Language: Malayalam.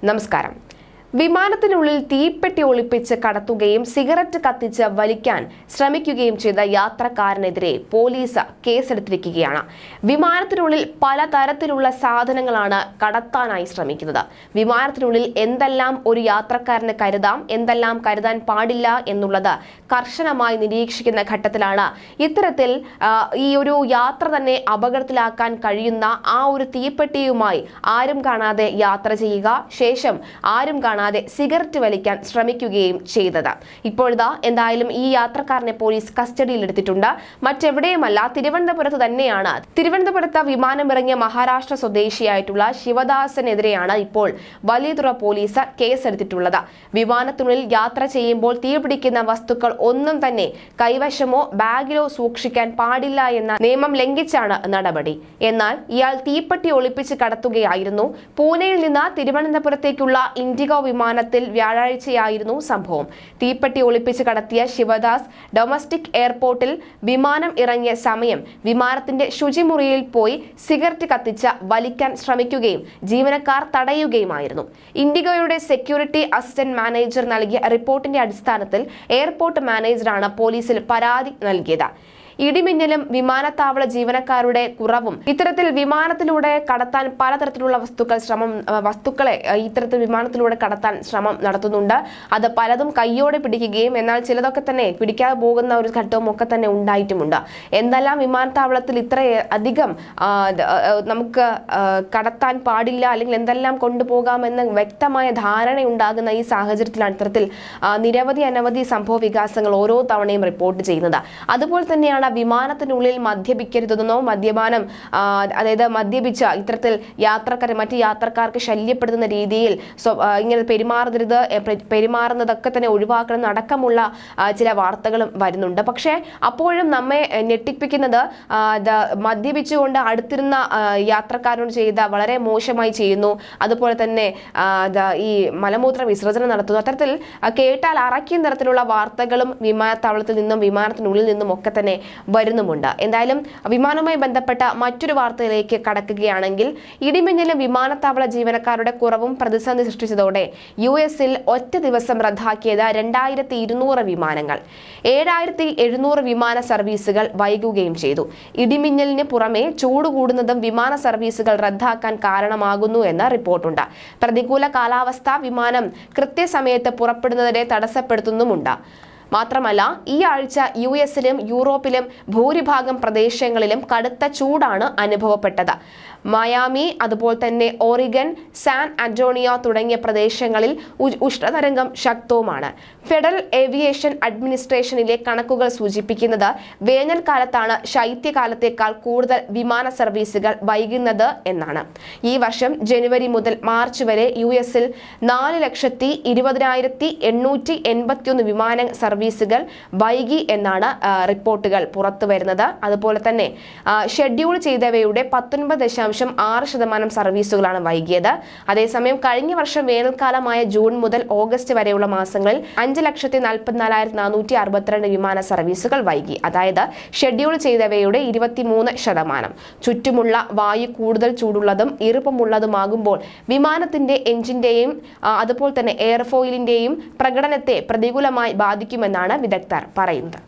നമസ്കാരം. വിമാനത്തിനുള്ളിൽ തീപ്പെട്ടി ഒളിപ്പിച്ച് കടത്തുകയും സിഗരറ്റ് കത്തിച്ച് വലിക്കാൻ ശ്രമിക്കുകയും ചെയ്ത യാത്രക്കാരനെതിരെ പോലീസ് കേസെടുത്തിരിക്കുകയാണ്. വിമാനത്തിനുള്ളിൽ പലതരത്തിലുള്ള സാധനങ്ങളാണ് കടത്താനായി ശ്രമിക്കുന്നത്. വിമാനത്തിനുള്ളിൽ എന്തെല്ലാം ഒരു യാത്രക്കാരന് കരുതാം, എന്തെല്ലാം കരുതാൻ പാടില്ല എന്നുള്ളത് കർശനമായി നിരീക്ഷിക്കുന്ന ഘട്ടത്തിലാണ് ഇത്തരത്തിൽ ഈ ഒരു യാത്ര തന്നെ അപകടത്തിലാക്കാൻ കഴിയുന്ന ആ ഒരു തീപ്പെട്ടിയുമായി ആരും കാണാതെ യാത്ര ചെയ്യുക, ശേഷം ആരും സിഗരറ്റ് വലിക്കാൻ ശ്രമിക്കുകയും ചെയ്തത്. ഇപ്പോഴിതാ എന്തായാലും ഈ യാത്രക്കാരനെ പോലീസ് കസ്റ്റഡിയിലെടുത്തിട്ടുണ്ട്. മറ്റെവിടെയുമല്ല, തിരുവനന്തപുരത്ത് തന്നെയാണ്. തിരുവനന്തപുരത്ത് വിമാനമിറങ്ങിയ മഹാരാഷ്ട്ര സ്വദേശിയായിട്ടുള്ള ശിവദാസനെതിരെയാണ് ഇപ്പോൾ വലിയതുറ പോലീസ് കേസെടുത്തിട്ടുള്ളത്. വിമാനത്തിനുള്ളിൽ യാത്ര ചെയ്യുമ്പോൾ തീപിടിക്കുന്ന വസ്തുക്കൾ ഒന്നും തന്നെ കൈവശമോ ബാഗിലോ സൂക്ഷിക്കാൻ പാടില്ല എന്ന നിയമം ലംഘിച്ചാണ് നടപടി. എന്നാൽ ഇയാൾ തീപ്പെട്ടി ഒളിപ്പിച്ച് കടത്തുകയായിരുന്നു. പൂനെയിൽ നിന്ന് തിരുവനന്തപുരത്തേക്കുള്ള ഇൻഡിഗോ വിമാനത്തിൽ വ്യാഴാഴ്ചയായിരുന്നു സംഭവം. തീപ്പെട്ടി ഒളിപ്പിച്ച് കടത്തിയ ശിവദാസ് ഡൊമസ്റ്റിക് എയർപോർട്ടിൽ വിമാനം ഇറങ്ങിയ സമയം വിമാനത്തിന്റെ ശുചിമുറിയിൽ പോയി സിഗരറ്റ് കത്തിച്ച് വലിക്കാൻ ശ്രമിക്കുകയും ജീവനക്കാർ തടയുകയുമായിരുന്നു. ഇൻഡിഗോയുടെ സെക്യൂരിറ്റി അസിസ്റ്റന്റ് മാനേജർ നൽകിയ റിപ്പോർട്ടിന്റെ അടിസ്ഥാനത്തിൽ എയർപോർട്ട് മാനേജറാണ് പോലീസിൽ പരാതി നൽകിയത്. ഇടിമിന്നലും വിമാനത്താവള ജീവനക്കാരുടെ കുറവും ഇത്തരത്തിൽ വിമാനത്തിലൂടെ കടത്താൻ പലതരത്തിലുള്ള വസ്തുക്കളെ ഇത്തരത്തിൽ വിമാനത്തിലൂടെ കടത്താൻ ശ്രമം നടത്തുന്നുണ്ട്. അത് പലതും കയ്യോടെ പിടിക്കുകയും എന്നാൽ ചിലതൊക്കെ തന്നെ പിടിക്കാതെ പോകുന്ന ഒരു ഘട്ടവും ഒക്കെ തന്നെ ഉണ്ടായിട്ടുമുണ്ട്. എന്തെല്ലാം വിമാനത്താവളത്തിൽ ഇത്ര അധികം നമുക്ക് കടത്താൻ പാടില്ല അല്ലെങ്കിൽ എന്തെല്ലാം കൊണ്ടുപോകാമെന്ന് വ്യക്തമായ ധാരണയുണ്ടാകുന്ന ഈ സാഹചര്യത്തിലാണ് ഇത്തരത്തിൽ അനവധി സംഭവ വികാസങ്ങൾ ഓരോ തവണയും റിപ്പോർട്ട് ചെയ്യുന്നത്. അതുപോലെ തന്നെയാണ് വിമാനത്തിനുള്ളിൽ മദ്യപിക്കരുതെന്നോ അതായത് മദ്യപിച്ച ഇത്തരത്തിൽ മറ്റ് യാത്രക്കാർക്ക് ശല്യപ്പെടുത്തുന്ന രീതിയിൽ ഇങ്ങനെ പെരുമാറുന്നതൊക്കെ തന്നെ ഒഴിവാക്കണം അടക്കമുള്ള ചില വാർത്തകളും വരുന്നുണ്ട്. പക്ഷേ അപ്പോഴും നമ്മെ ഞെട്ടിപ്പിക്കുന്നത് മദ്യപിച്ചുകൊണ്ട് അടുത്തിരുന്ന യാത്രക്കാരോട് ചെയ്ത വളരെ മോശമായി ചെയ്യുന്നു, അതുപോലെ തന്നെ ഈ മലമൂത്ര വിസർജനം നടത്തുന്നു. അത്തരത്തിൽ കേട്ടാൽ അറയ്ക്കുന്ന തരത്തിലുള്ള വാർത്തകളും വിമാനത്താവളത്തിൽ നിന്നും വിമാനത്തിനുള്ളിൽ നിന്നും ഒക്കെ തന്നെ വരുന്നുമുണ്ട്. എന്തായാലും വിമാനവുമായി ബന്ധപ്പെട്ട മറ്റൊരു വാർത്തയിലേക്ക് കടക്കുകയാണെങ്കിൽ, ഇടിമിന്നലും വിമാനത്താവള ജീവനക്കാരുടെ കുറവും പ്രതിസന്ധി സൃഷ്ടിച്ചതോടെ US-ൽ ഒറ്റ ദിവസം റദ്ദാക്കിയത് 2200 വിമാനങ്ങൾ. 7700 വിമാന സർവീസുകൾ വൈകുകയും ചെയ്തു. ഇടിമിന്നലിന് പുറമെ ചൂട് കൂടുന്നതും വിമാന സർവീസുകൾ റദ്ദാക്കാൻ കാരണമാകുന്നു എന്ന് റിപ്പോർട്ടുണ്ട്. പ്രതികൂല കാലാവസ്ഥ വിമാനം കൃത്യസമയത്ത് പുറപ്പെടുന്നതിനെ തടസ്സപ്പെടുത്തുന്നുമുണ്ട്. മാത്രമല്ല, ഈ ആഴ്ച US-ലും യൂറോപ്പിലും ഭൂരിഭാഗം പ്രദേശങ്ങളിലും കടുത്ത ചൂടാണ് അനുഭവപ്പെട്ടത്. മയാമി, അതുപോലെ തന്നെ ഓറിഗൺ, സാൻ ആന്റോണിയോ തുടങ്ങിയ പ്രദേശങ്ങളിൽ ഉഷ്ണതരംഗം ശക്തവുമാണ്. ഫെഡറൽ ഏവിയേഷൻ അഡ്മിനിസ്ട്രേഷനിലെ കണക്കുകൾ സൂചിപ്പിക്കുന്നത് വേനൽക്കാലത്താണ് ശൈത്യകാലത്തേക്കാൾ കൂടുതൽ വിമാന സർവീസുകൾ വൈകുന്നത് എന്നാണ്. ഈ വർഷം ജനുവരി മുതൽ മാർച്ച് വരെ US-ൽ 4,20,881 വിമാന സർവീസുകൾ വൈകി എന്നാണ് റിപ്പോർട്ടുകൾ പുറത്തു വരുന്നത്. അതുപോലെ തന്നെ ഷെഡ്യൂൾ ചെയ്തവയുടെ 19.6% സർവീസുകളാണ് വൈകിയത്. അതേസമയം കഴിഞ്ഞ വർഷം വേനൽക്കാലമായ ജൂൺ മുതൽ ഓഗസ്റ്റ് വരെയുള്ള മാസങ്ങളിൽ 5,44,462 വിമാന സർവീസുകൾ വൈകി. അതായത് ഷെഡ്യൂൾ ചെയ്തവയുടെ 23%. ചുറ്റുമുള്ള വായു കൂടുതൽ ചൂടുള്ളതും ഈർപ്പമുള്ളതുമാകുമ്പോൾ വിമാനത്തിന്റെ എഞ്ചിന്റെയും അതുപോലെ തന്നെ എയർഫോയിലിന്റെയും പ്രകടനത്തെ പ്രതികൂലമായി ബാധിക്കുമെന്നാണ് വിദഗ്ധർ പറയുന്നത്.